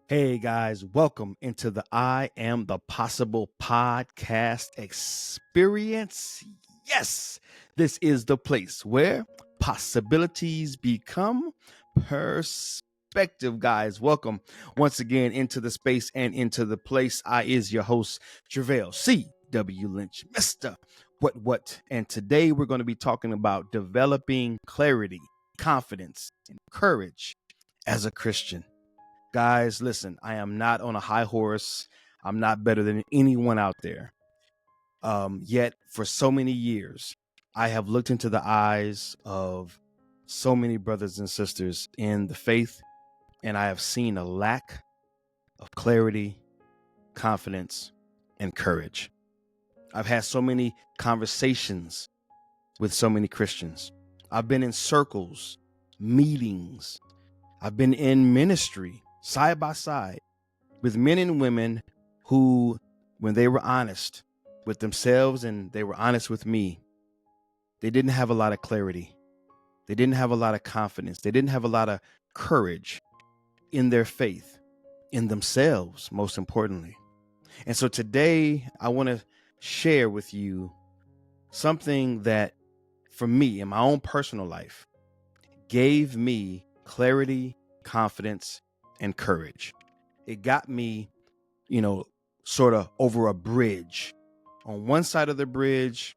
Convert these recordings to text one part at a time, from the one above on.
Hey guys, welcome into the I Am the Possible podcast experience. Yes, this is the place where possibilities become perspective. Guys, welcome once again into the space and into the place. I is your host, Treveal C.W. Lynch, Mr. What. And today we're going to be talking about developing clarity, confidence, and courage as a Christian. Guys, listen, I am not on a high horse. I'm not better than anyone out there. Yet, for so many years, I have looked into the eyes of so many brothers and sisters in the faith, and I have seen a lack of clarity, confidence, and courage. I've had so many conversations with so many Christians. I've been in circles, meetings, I've been in ministry side by side with men and women who, when they were honest with themselves and they were honest with me, they didn't have a lot of clarity. They didn't have a lot of confidence. They didn't have a lot of courage in their faith, in themselves, most importantly. And so today I want to share with you something that, for me, in my own personal life, gave me clarity, confidence, and courage. It got me sort of over a bridge. On one side of the bridge,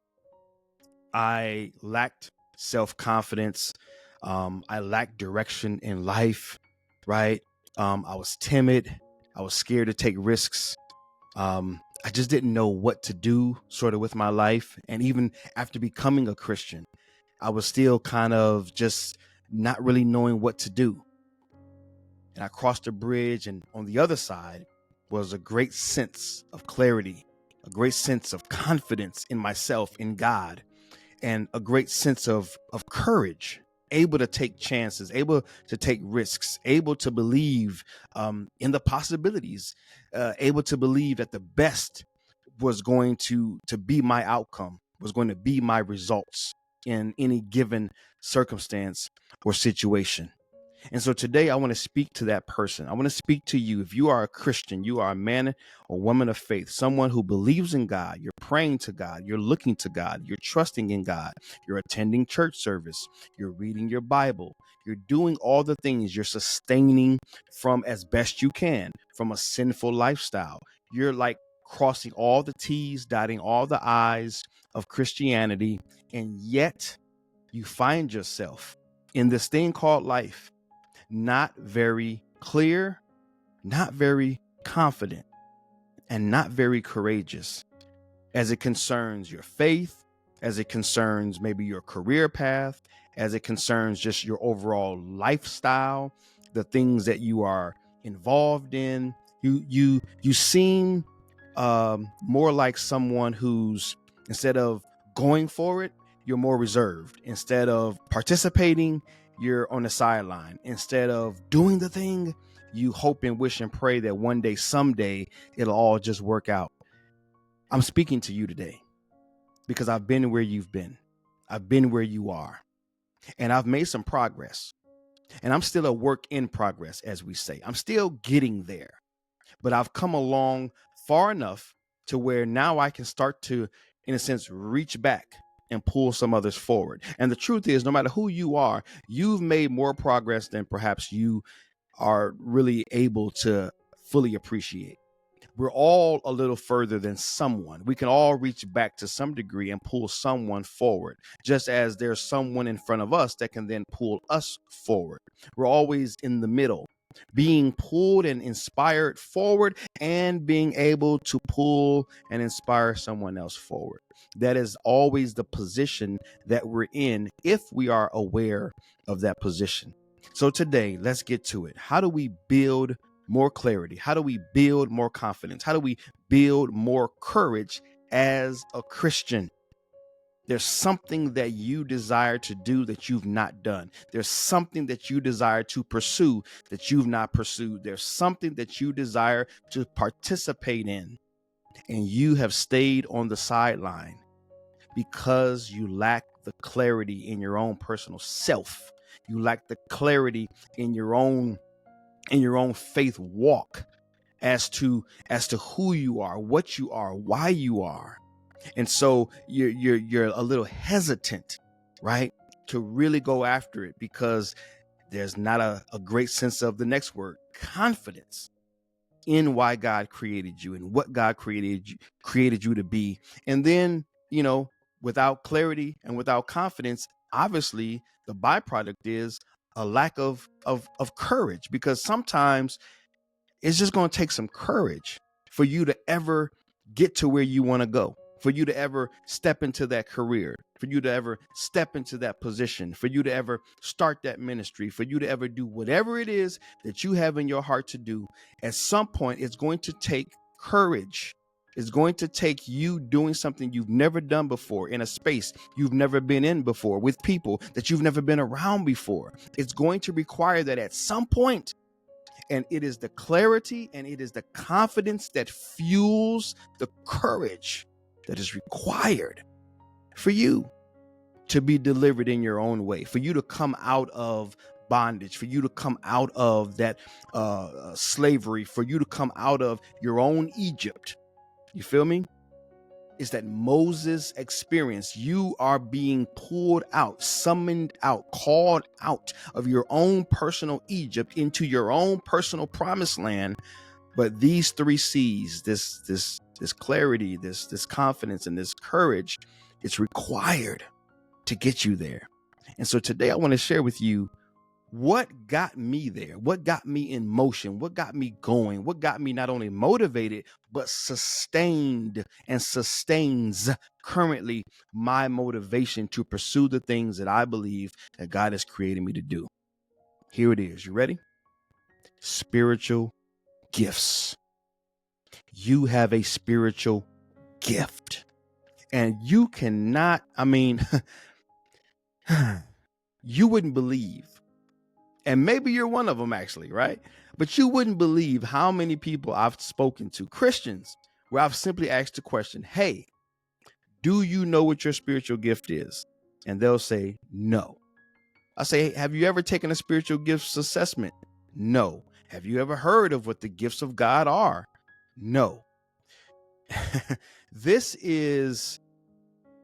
I lacked self-confidence. I lacked direction in life, right? I was timid. I was scared to take risks. I just didn't know what to do sort of with my life. And even after becoming a Christian, I was still kind of just not really knowing what to do. And I crossed the bridge, and on the other side was a great sense of clarity, a great sense of confidence in myself, in God, and a great sense of courage, able to take chances, able to take risks, able to believe in the possibilities, able to believe that the best was going to be my outcome, was going to be my results in any given circumstance or situation. And so today I want to speak to that person. I want to speak to you. If you are a Christian, you are a man or woman of faith, someone who believes in God, you're praying to God, you're looking to God, you're trusting in God, you're attending church service, you're reading your Bible, you're doing all the things, you're sustaining from as best you can from a sinful lifestyle. You're like crossing all the T's, dotting all the I's of Christianity, and yet you find yourself in this thing called life not very clear, not very confident, and not very courageous as it concerns your faith, as it concerns maybe your career path, as it concerns just your overall lifestyle, the things that you are involved in. You seem more like someone who's, instead of going for it, you're more reserved. Instead of participating, you're on the sideline. Instead of doing the thing, you hope and wish and pray that one day, someday, it'll all just work out. I'm speaking to you today because I've been where you've been. I've been where you are. And I've made some progress. And I'm still a work in progress, as we say. I'm still getting there. But I've come along far enough to where now I can start to, in a sense, reach back and pull some others forward. And the truth is, no matter who you are, you've made more progress than perhaps you are really able to fully appreciate. We're all a little further than someone. We can all reach back to some degree and pull someone forward, just as there's someone in front of us that can then pull us forward. We're always in the middle, being pulled and inspired forward and being able to pull and inspire someone else forward. That is always the position that we're in if we are aware of that position. So today, let's get to it. How do we build more clarity? How do we build more confidence? How do we build more courage as a Christian? There's something that you desire to do that you've not done. There's something that you desire to pursue that you've not pursued. There's something that you desire to participate in, and you have stayed on the sideline because you lack the clarity in your own personal self. You lack the clarity in your own in your own faith walk as to who you are, what you are, why you are. And so you're a little hesitant, right, to really go after it because there's not a great sense of the next word, confidence, in why God created you and what God created you to be. And then, without clarity and without confidence, obviously the byproduct is a lack of courage, because sometimes it's just going to take some courage for you to ever get to where you want to go, for you to ever step into that career, for you to ever step into that position, for you to ever start that ministry, for you to ever do whatever it is that you have in your heart to do. At some point, it's going to take courage. It's going to take you doing something you've never done before, in a space you've never been in before, with people that you've never been around before. It's going to require that at some point. And it is the clarity and it is the confidence that fuels the courage that is required for you to be delivered in your own way, for you to come out of bondage, for you to come out of that slavery, for you to come out of your own Egypt. You feel me? Is that Moses experience. You are being pulled out, summoned out, called out of your own personal Egypt into your own personal promised land. But these 3 C's, this clarity, this confidence, and this courage, it's required to get you there. And so today I want to share with you what got me there, what got me in motion, what got me going, what got me not only motivated, but sustained and sustains currently my motivation to pursue the things that I believe that God has created me to do. Here it is. You ready? Spiritual gifts. You have a spiritual gift, and you cannot, you wouldn't believe. And maybe you're one of them, actually, right? But you wouldn't believe how many people I've spoken to, Christians, where I've simply asked the question, hey, do you know what your spiritual gift is? And they'll say, no. I say, have you ever taken a spiritual gifts assessment? No. Have you ever heard of what the gifts of God are? No. This is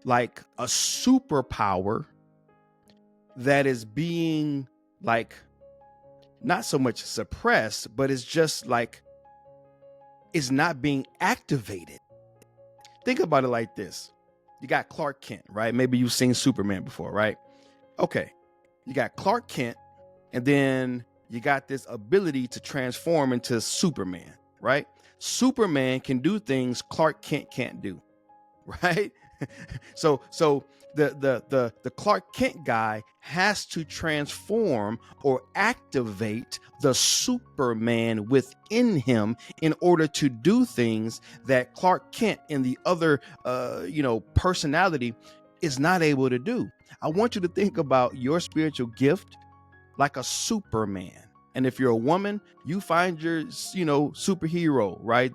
like a superpower that is being not so much suppressed, but it's just it's not being activated. Think about it like this. You got Clark Kent, right? Maybe you've seen Superman before, right? Okay. You got Clark Kent, and then you got this ability to transform into Superman, right? Superman can do things Clark Kent can't do, right? So the Clark Kent guy has to transform or activate the Superman within him in order to do things that Clark Kent in the other personality is not able to do. I want you to think about your spiritual gift like a Superman. And if you're a woman, you find your superhero, right?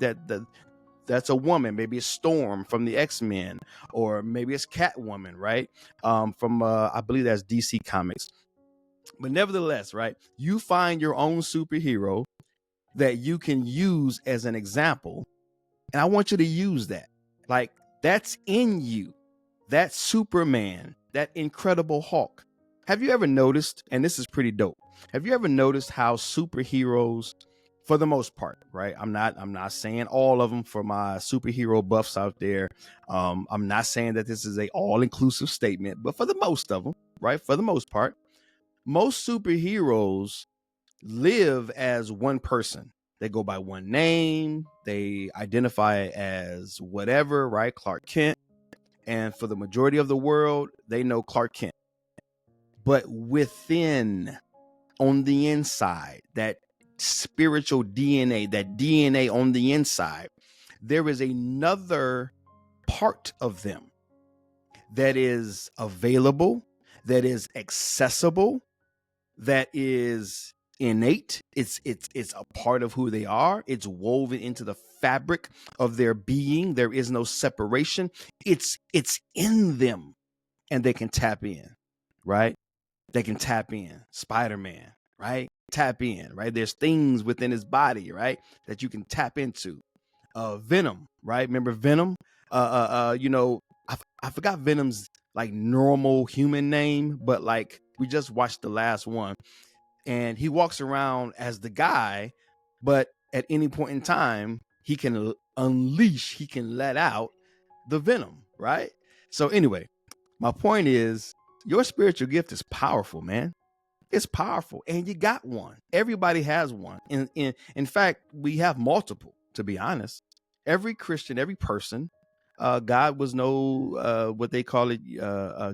That's a woman. Maybe it's Storm from the X-Men, or maybe it's Catwoman, right? From I believe that's DC Comics. But nevertheless, right, you find your own superhero that you can use as an example. And I want you to use that. That's in you. That Superman, that Incredible Hulk. Have you ever noticed, and this is pretty dope, have you ever noticed how superheroes, for the most part, right? I'm not saying all of them for my superhero buffs out there. I'm not saying that this is a all-inclusive statement, but for the most of them, right? For the most part, most superheroes live as one person. They go by one name. They identify as whatever, right? Clark Kent. And for the majority of the world, they know Clark Kent. But within, on the inside, that spiritual DNA, that DNA on the inside, there is another part of them that is available, that is accessible, that is innate. It's a part of who they are. It's woven into the fabric of their being. There is no separation. It's in them, and they can tap in, right? They can tap in. Spider-Man, right? Tap in, right? There's things within his body, right, that you can tap into. Venom, right? Remember Venom? I forgot Venom's like normal human name, but like we just watched the last one, and he walks around as the guy, but at any point in time, he can unleash, he can let out the venom, right? So anyway, my point is your spiritual gift is powerful, man. It's powerful, and you got one. Everybody has one. In fact, we have multiple, to be honest. Every Christian, every person, God was no what they call it.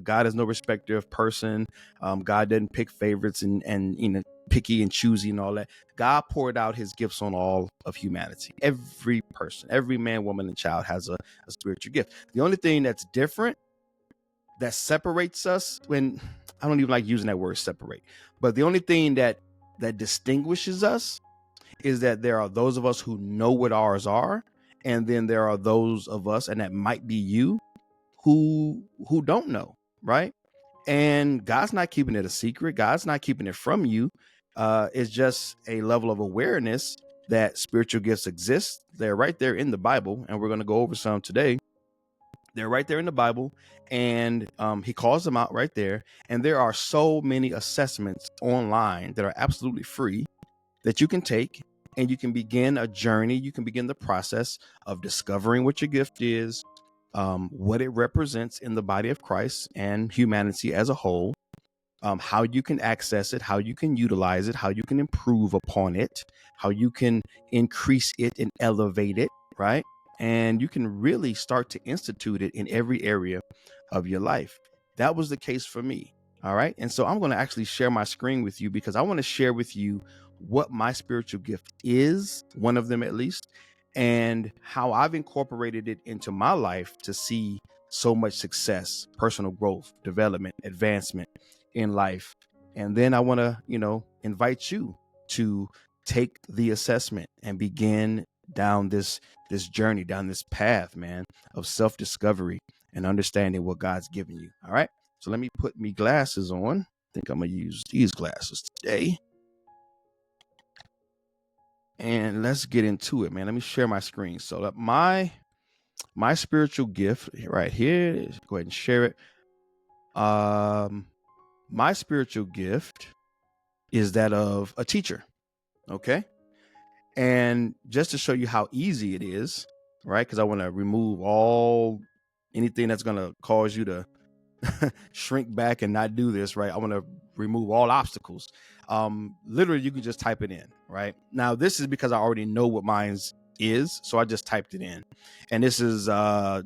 God is no respecter of person. God doesn't pick favorites and picky and choosy and all that. God poured out his gifts on all of humanity. Every person, every man, woman, and child has a spiritual gift. The only thing that's different, that separates us, when I don't even like using that word separate, but the only thing that distinguishes us is that there are those of us who know what ours are, and then there are those of us, and that might be you, who don't know, right? And God's not keeping it a secret. God's not keeping it from you. It's just a level of awareness that spiritual gifts exist. They're right there in the Bible, and we're going to go over some today. They're right there in the Bible, and he calls them out right there. And there are so many assessments online that are absolutely free that you can take, and you can begin a journey. You can begin the process of discovering what your gift is, what it represents in the body of Christ and humanity as a whole, how you can access it, how you can utilize it, how you can improve upon it, how you can increase it and elevate it, right? And you can really start to institute it in every area of your life. That was the case for me. All right. And so I'm going to actually share my screen with you, because I want to share with you what my spiritual gift is, one of them at least, and how I've incorporated it into my life to see so much success, personal growth, development, advancement in life. And then I want to, invite you to take the assessment and begin down this journey, down this path, man, of self-discovery and understanding what God's given you. All right. So let me put me glasses on. I think I'm going to use these glasses today. And let's get into it, man. Let me share my screen. So my spiritual gift right here, go ahead and share it. My spiritual gift is that of a teacher. Okay. And just to show you how easy it is, right? Because I want to remove anything that's going to cause you to shrink back and not do this, right? I want to remove all obstacles. Literally, you can just type it in, right? Now, this is because I already know what mine's is, so I just typed it in. And this is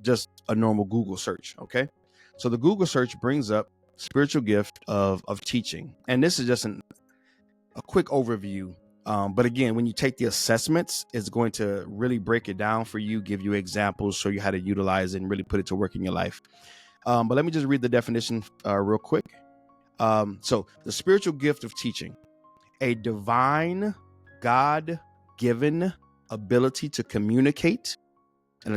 just a normal Google search, okay? So the Google search brings up spiritual gift of teaching. And this is just a quick overview. But again, when you take the assessments, it's going to really break it down for you, give you examples, show you how to utilize it and really put it to work in your life. But let me just read the definition real quick. So the spiritual gift of teaching, a divine, God-given ability to communicate. And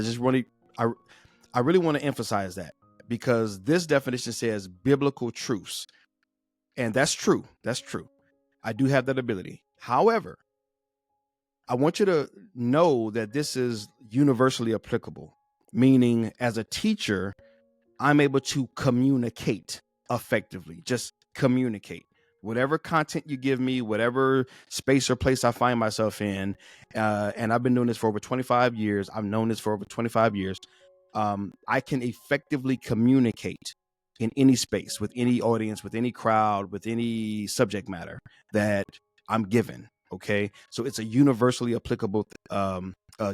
I really want to emphasize that, because this definition says biblical truths. And that's true. That's true. I do have that ability. However, I want you to know that this is universally applicable, meaning as a teacher, I'm able to communicate effectively, just communicate. Whatever content you give me, whatever space or place I find myself in, and I've been doing this for over 25 years. I've known this for over 25 years. I can effectively communicate in any space, with any audience, with any crowd, with any subject matter that I'm given. Okay. So it's a universally applicable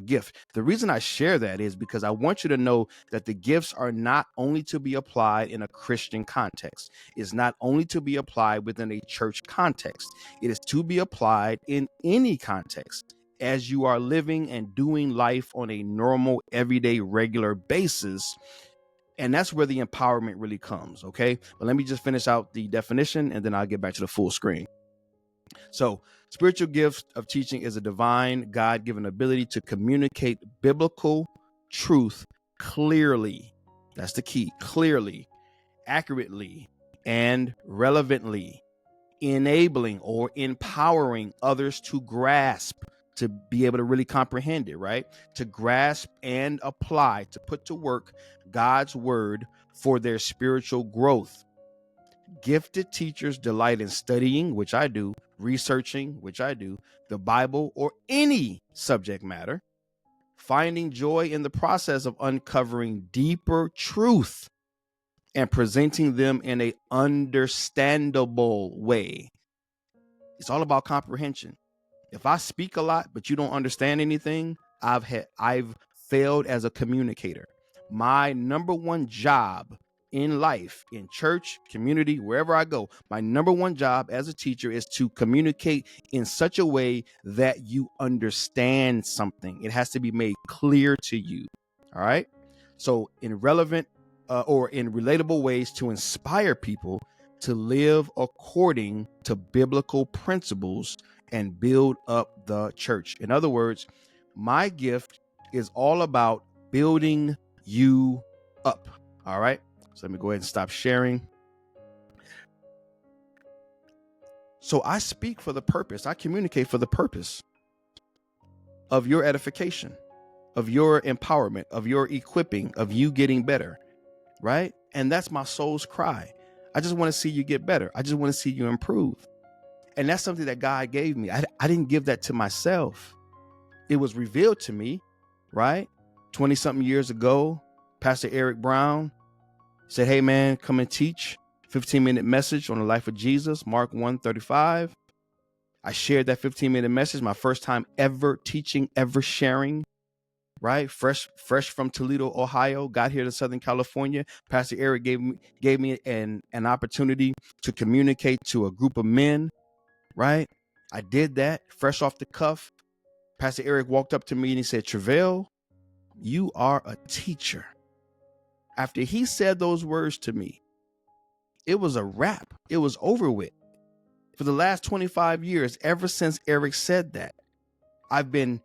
gift. The reason I share that is because I want you to know that the gifts are not only to be applied in a Christian context. It's not only to be applied within a church context. It is to be applied in any context as you are living and doing life on a normal, everyday, regular basis. And that's where the empowerment really comes. Okay. But let me just finish out the definition, and then I'll get back to the full screen. So spiritual gift of teaching is a divine, God-given ability to communicate biblical truth clearly. That's the key. Clearly, accurately, and relevantly enabling or empowering others to grasp, to be able to really comprehend it, right? To grasp and apply, to put to work God's word for their spiritual growth. Gifted teachers delight in studying, which I do, researching, which I do, the Bible or any subject matter, finding joy in the process of uncovering deeper truth and presenting them in a understandable way. It's all about comprehension. If I speak a lot but you don't understand anything, I've failed as a communicator. My number one job in life, in church, community, wherever I go, my number one job as a teacher is to communicate in such a way that you understand something. It has to be made clear to you. All right. So in relevant or in relatable ways to inspire people to live according to biblical principles and build up the church. In other words, my gift is all about building you up. All right. So let me go ahead and stop sharing. So I speak for the purpose, I communicate for the purpose of your edification, of your empowerment, of your equipping, of you getting better. Right. And that's my soul's cry. I just want to see you get better. I just want to see you improve. And that's something that God gave me. I didn't give that to myself. It was revealed to me, right? 20 something years ago, Pastor Eric Brown said, hey man, come and teach 15-minute message on the life of Jesus, Mark 1:35. I shared that 15-minute message, my first time ever teaching, ever sharing, right? Fresh from Toledo, Ohio, got here to Southern California. Pastor Eric gave me an opportunity to communicate to a group of men, right? I did that fresh off the cuff. Pastor Eric walked up to me and he said, Treveal, you are a teacher. After he said those words to me, it was a wrap. It was over with. For the last 25 years, ever since Eric said that, I've been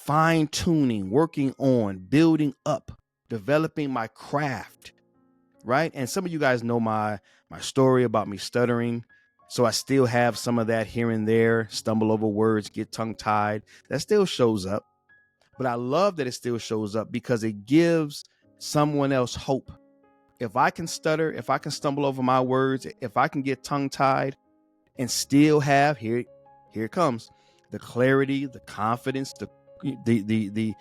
fine-tuning, working on, building up, developing my craft, right? And some of you guys know my story about me stuttering. So I still have some of that here and there, stumble over words, get tongue-tied. That still shows up. But I love that it still shows up because it gives someone else hope. If I can stutter, if I can stumble over my words, if I can get tongue-tied and still have, here it comes, the clarity, the confidence, the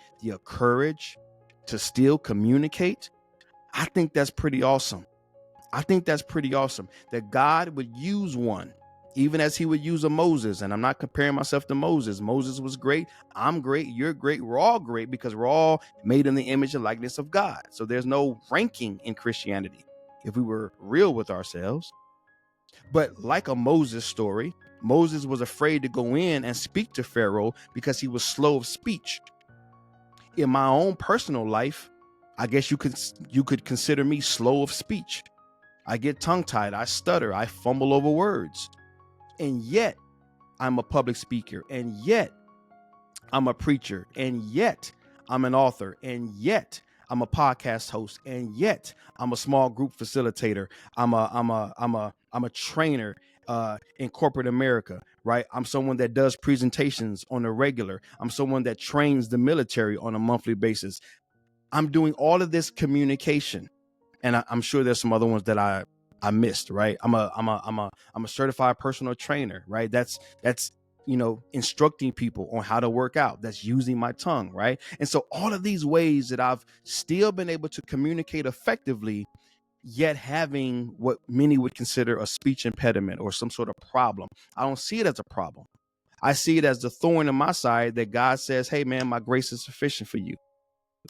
courage to still communicate, I think that's pretty awesome. I think that's pretty awesome that God would use one, even as he would use a Moses. And I'm not comparing myself to Moses. Moses was great. I'm great. You're great. We're all great because we're all made in the image and likeness of God. So there's no ranking in Christianity if we were real with ourselves. But like a Moses story, Moses was afraid to go in and speak to Pharaoh because he was slow of speech. In my own personal life, I guess you could consider me slow of speech. I get tongue-tied, I stutter, I fumble over words. And yet, I'm a public speaker. And yet, I'm a preacher. And yet, I'm an author. And yet, I'm a podcast host. And yet, I'm a small group facilitator. I'm a trainer in corporate America, right? I'm someone that does presentations on a regular. I'm someone that trains the military on a monthly basis. I'm doing all of this communication. And I'm sure there's some other ones that I missed, right? I'm a certified personal trainer, right? That's instructing people on how to work out. That's using my tongue, right? And so all of these ways that I've still been able to communicate effectively, yet having what many would consider a speech impediment or some sort of problem. I don't see it as a problem. I see it as the thorn in my side that God says, hey man, my grace is sufficient for you.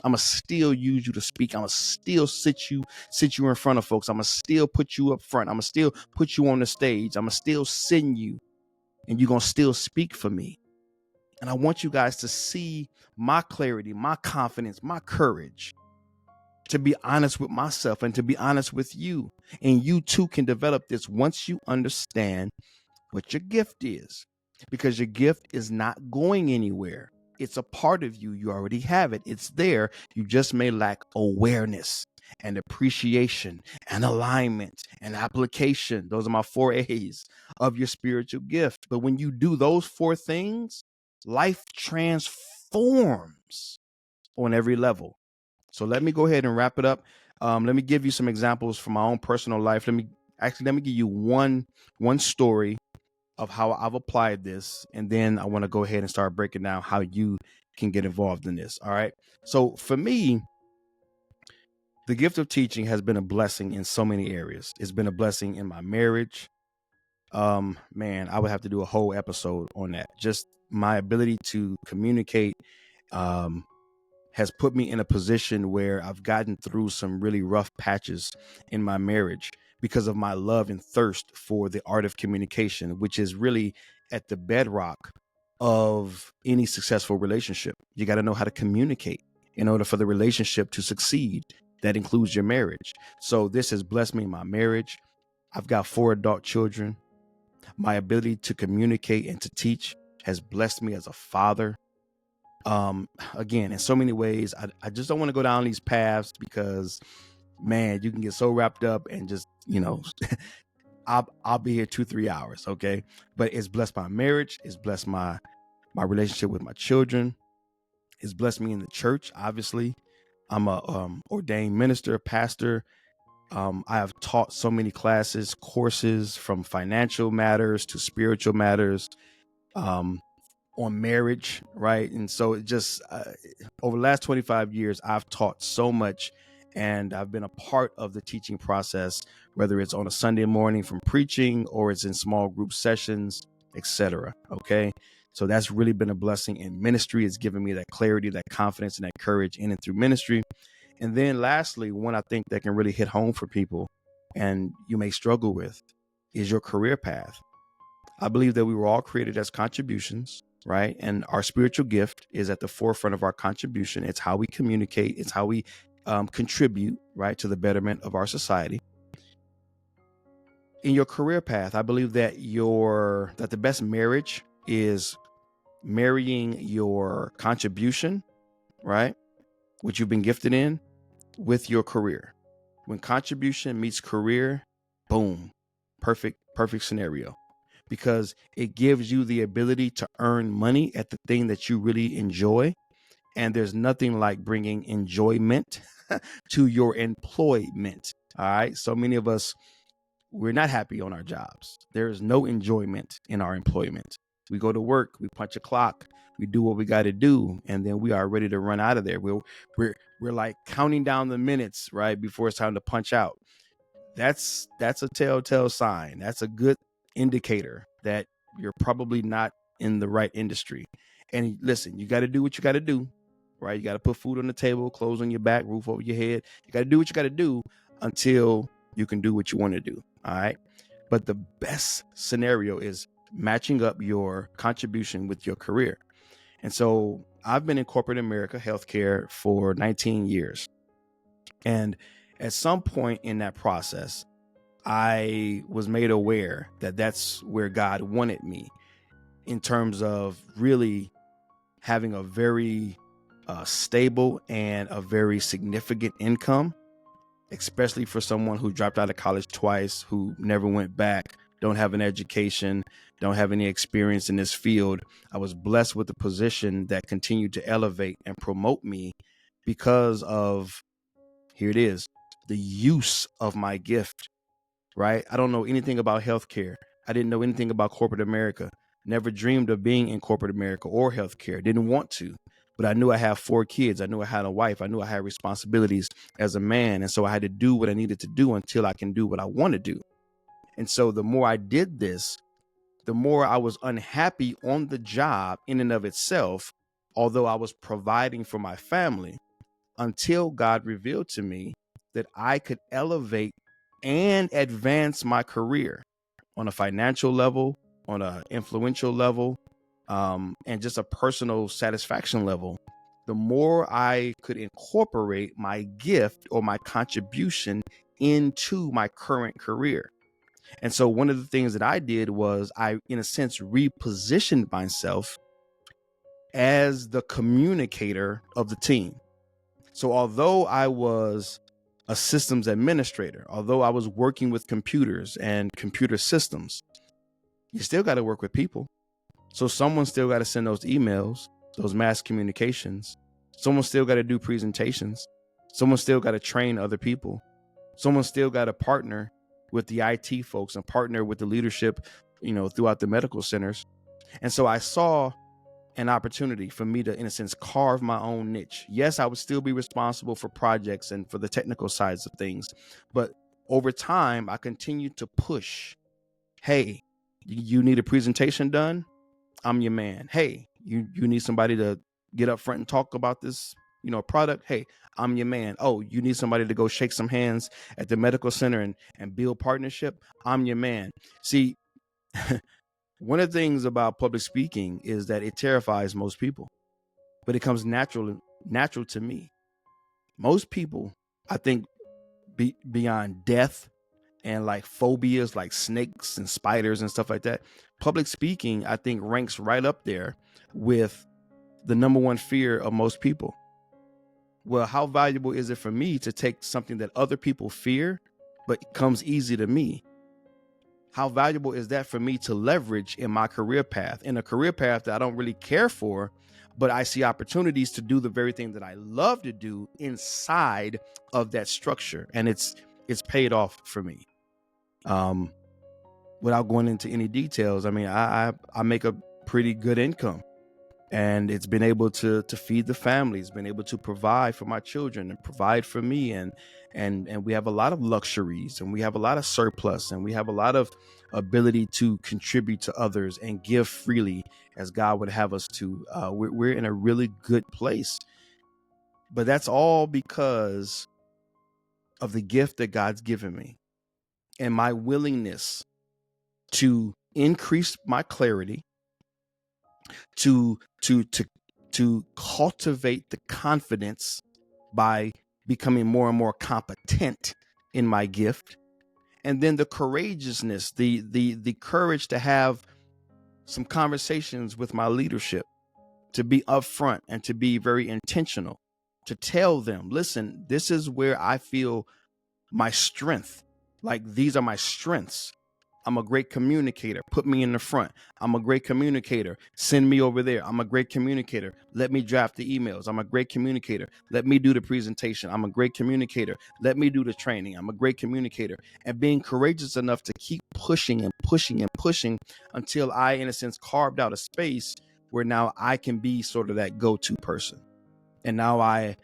I'm going to still use you to speak. I'm going to still sit you in front of folks. I'm going to still put you up front. I'm going to still put you on the stage. I'm going to still send you and you're going to still speak for me. And I want you guys to see my clarity, my confidence, my courage to be honest with myself and to be honest with you. And you too can develop this once you understand what your gift is, because your gift is not going anywhere. It's a part of you. You already have it. It's there. You just may lack awareness. and appreciation and alignment and application. Those are my 4 A's of your spiritual gift. But when you do those 4 things, life transforms on every level. So let me go ahead and wrap it up. Let me give you some examples from my own personal life. Let me give you one story of how I've applied this, and then I want to go ahead and start breaking down how you can get involved in this. All right. So for me, the gift of teaching has been a blessing in so many areas. It's been a blessing in my marriage. Man, I would have to do a whole episode on that. Just my ability to communicate has put me in a position where I've gotten through some really rough patches in my marriage because of my love and thirst for the art of communication, which is really at the bedrock of any successful relationship. You got to know how to communicate in order for the relationship to succeed. That includes your marriage. So this has blessed me in my marriage. I've got 4 adult children. My ability to communicate and to teach has blessed me as a father. Again, in so many ways, I just don't want to go down these paths because, man, you can get so wrapped up and just, I'll be here 2-3 hours. Okay. But it's blessed my marriage. It's blessed my relationship with my children. It's blessed me in the church. Obviously, I'm a ordained minister, pastor. I have taught so many courses from financial matters to spiritual matters, on marriage, right? And so it just over the last 25 years, I've taught so much, and I've been a part of the teaching process, whether it's on a Sunday morning from preaching or it's in small group sessions, etc. Okay. So that's really been a blessing in ministry. It's given me that clarity, that confidence, and that courage in and through ministry. And then lastly, one I think that can really hit home for people and you may struggle with is your career path. I believe that we were all created as contributions, right? And our spiritual gift is at the forefront of our contribution. It's how we communicate. It's how we contribute, right, to the betterment of our society. In your career path, I believe that the best marriage is marrying your contribution, right, which you've been gifted in, with your career. When contribution meets career, boom, perfect scenario. Because it gives you the ability to earn money at the thing that you really enjoy. And there's nothing like bringing enjoyment to your employment. All right. So many of us, we're not happy on our jobs. There is no enjoyment in our employment. We go to work, we punch a clock, we do what we got to do, and then we are ready to run out of there. We're like counting down the minutes, right, before it's time to punch out. That's a telltale sign. That's a good indicator that you're probably not in the right industry. And listen, you got to do what you got to do, right? You got to put food on the table, clothes on your back, roof over your head. You got to do what you got to do until you can do what you want to do. All right. But the best scenario is matching up your contribution with your career. And so I've been in corporate America, healthcare, for 19 years. And at some point in that process, I was made aware that that's where God wanted me in terms of really having a very stable and a very significant income, especially for someone who dropped out of college twice, who never went back, don't have an education, don't have any experience in this field. I was blessed with a position that continued to elevate and promote me because of, here it is, the use of my gift, right? I don't know anything about healthcare. I didn't know anything about corporate America. Never dreamed of being in corporate America or healthcare. Didn't want to, but I knew I had 4 kids. I knew I had a wife. I knew I had responsibilities as a man. And so I had to do what I needed to do until I can do what I want to do. And so the more I did this, the more I was unhappy on the job in and of itself, although I was providing for my family, until God revealed to me that I could elevate and advance my career on a financial level, on an influential level, and just a personal satisfaction level. The more I could incorporate my gift or my contribution into my current career. And so one of the things that I did was I, in a sense, repositioned myself as the communicator of the team. So although I was a systems administrator. Although I was working with computers and computer systems, you still got to work with people. So someone still got to send those emails, those mass communications. Someone still got to do presentations. Someone still got to train other people. Someone still got to partner with the IT folks and partner with the leadership, throughout the medical centers. And so I saw an opportunity for me to, in a sense, carve my own niche. Yes, I would still be responsible for projects and for the technical sides of things. But over time, I continued to push. Hey, you need a presentation done? I'm your man. Hey, you need somebody to get up front and talk about this, product? Hey, I'm your man. Oh, you need somebody to go shake some hands at the medical center and build partnership? I'm your man. See, one of the things about public speaking is that it terrifies most people, but it comes natural to me. Most people, I think, beyond death and like phobias like snakes and spiders and stuff like that, public speaking, I think, ranks right up there with the number one fear of most people. Well, how valuable is it for me to take something that other people fear, but it comes easy to me? How valuable is that for me to leverage in my career path, in a career path that I don't really care for, but I see opportunities to do the very thing that I love to do inside of that structure. And it's paid off for me. Without going into any details, I mean, I make a pretty good income, and it's been able to feed the family. It's been able to provide for my children and provide for me. And we have a lot of luxuries, and we have a lot of surplus, and we have a lot of ability to contribute to others and give freely as God would have us to. We're in a really good place, but that's all because of the gift that God's given me and my willingness to increase my clarity, to cultivate the confidence by becoming more and more competent in my gift, and then the courageousness, the courage to have some conversations with my leadership, to be upfront and to be very intentional, to tell them, listen, this is where I feel my strength. Like, these are my strengths. I'm a great communicator. Put me in the front. I'm a great communicator. Send me over there. I'm a great communicator. Let me draft the emails. I'm a great communicator. Let me do the presentation. I'm a great communicator. Let me do the training. I'm a great communicator. And being courageous enough to keep pushing and pushing and pushing until I, in a sense, carved out a space where now I can be sort of that go-to person. And now I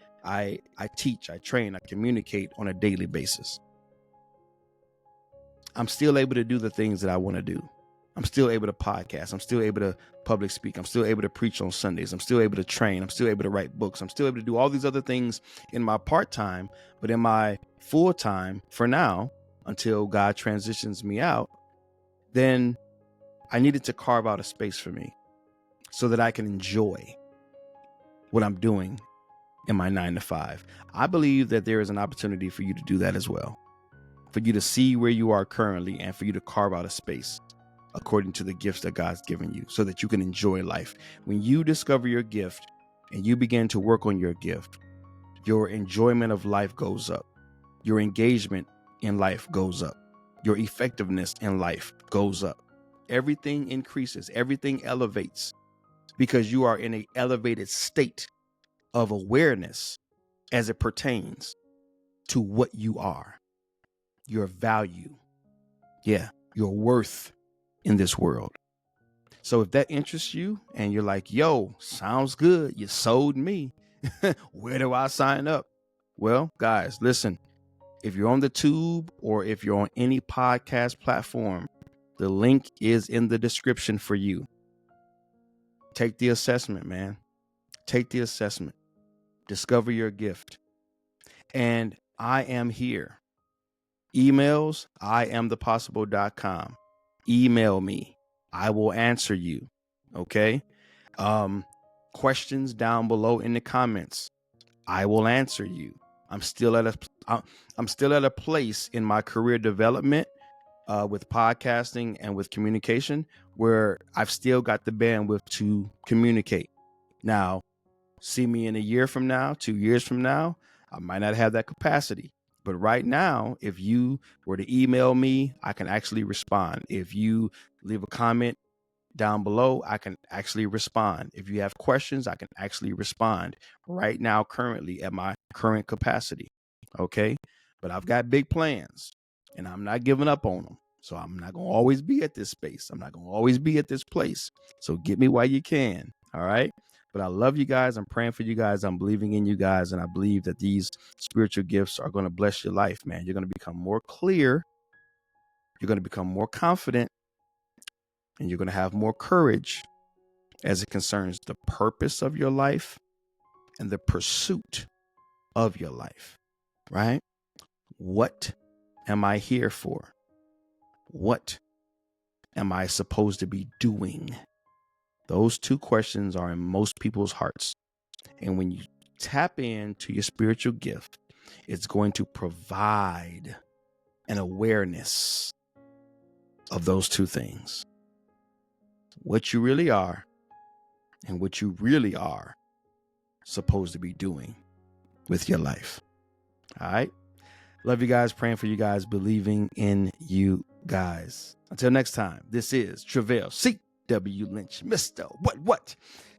teach, I train, I communicate on a daily basis. I'm still able to do the things that I want to do. I'm still able to podcast. I'm still able to public speak. I'm still able to preach on Sundays. I'm still able to train. I'm still able to write books. I'm still able to do all these other things in my part-time, but in my full-time for now, until God transitions me out, then I needed to carve out a space for me so that I can enjoy what I'm doing in my 9 to 5. I believe that there is an opportunity for you to do that as well, for you to see where you are currently and for you to carve out a space according to the gifts that God's given you so that you can enjoy life. When you discover your gift and you begin to work on your gift, your enjoyment of life goes up. Your engagement in life goes up. Your effectiveness in life goes up. Everything increases. Everything elevates because you are in an elevated state of awareness as it pertains to what you are, your value, your worth in this world. So if that interests you and you're like, yo, sounds good, you sold me, where do I sign up? Well, guys, listen, if you're on the tube or if you're on any podcast platform, the link is in the description for you. Take the assessment, man. Take the assessment. Discover your gift. And I am here. Emails, IamThePossible.com. Email me. I will answer you. Okay. Questions down below in the comments. I will answer you. I'm still at a place in my career development with podcasting and with communication where I've still got the bandwidth to communicate. Now, see me in a year from now, 2 years from now, I might not have that capacity, But right now, if you were to email me, I can actually respond. If you leave a comment down below, I can actually respond. If you have questions, I can actually respond right now, currently at my current capacity. Okay. But I've got big plans and I'm not giving up on them. So I'm not going to always be at this space. I'm not going to always be at this place. So get me while you can. All right. But I love you guys. I'm praying for you guys. I'm believing in you guys. And I believe that these spiritual gifts are going to bless your life, man. You're going to become more clear. You're going to become more confident. And you're going to have more courage as it concerns the purpose of your life and the pursuit of your life, right? What am I here for? What am I supposed to be doing? Those two questions are in most people's hearts. And when you tap into your spiritual gift, it's going to provide an awareness of those two things. What you really are and what you really are supposed to be doing with your life. All right. Love you guys. Praying for you guys. Believing in you guys. Until next time, this is Treveal C.W. Lynch, Mr. What?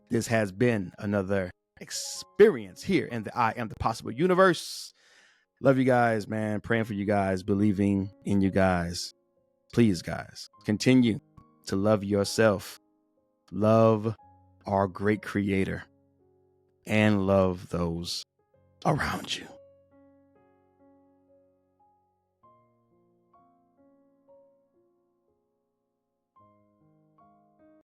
This has been another experience here in the I Am the Possible universe. Love you guys, man. Praying for you guys. Believing in you guys. Please, guys, continue to love yourself. Love our great creator. And love those around you.